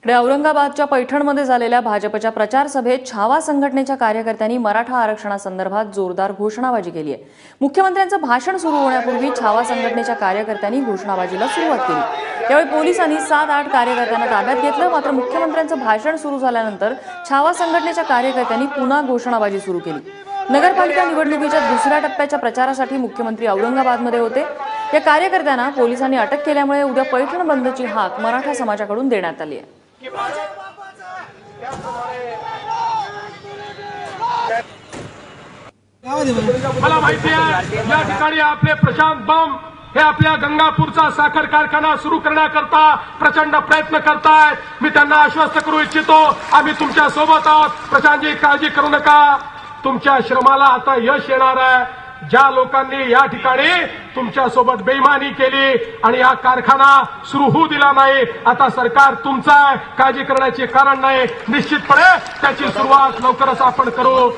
इकडे औरंगाबादच्या पैठणमध्ये झालेल्या भाजपच्या प्रचार सभेत छावा संघटनेच्या कार्यकर्त्यांनी मराठा आरक्षणासंदर्भात जोरदार घोषणाबाजी केली आहे। मुख्यमंत्र्यांचं भाषण सुरू होण्यापूर्वी छावा संघटनेच्या कार्यकर्त्यांनी घोषणाबाजीला सुरुवात केली। त्यावेळी पोलिसांनी 7-8 कार्यकर्त्यांना ताब्यात घेतलं। मात्र मुख्यमंत्र्यांचं भाषण सुरू झाल्यानंतर छावा संघटनेच्या कार्यकर्त्यांनी पुन्हा घोषणाबाजी सुरू केली। नगरपालिका निवडणुकीच्या दुसऱ्या टप्प्याच्या प्रचारासाठी मुख्यमंत्री औरंगाबादमध्ये होते। या कार्यकर्त्यांना पोलिसांनी अटक केल्यामुळे उद्या पैठण बंदची हाक मराठा समाजाकडून देण्यात आली आहे। मला माहिती आहे या ठिकाणी आपले प्रशांत बम हे आपल्या गंगापूरचा साखर कारखाना सुरू करण्याकरता प्रचंड प्रयत्न करतायत। मी त्यांना आश्वस्त करू इच्छितो, आम्ही तुमच्या सोबत आहोत। प्रशांतजी, काळजी करू नका, तुमच्या श्रमाला आता यश येणार आहे। ज्या लोकांनी या ठिकाणी तुमच्या सोबत बेईमानी केली आणि हा कारखाना सुरू होऊ दिला नाही, आता सरकार तुमचं आहे, काळजी करण्याचे कारण नाही। निश्चितपणे त्याची सुरुवात लवकरच आपण करू।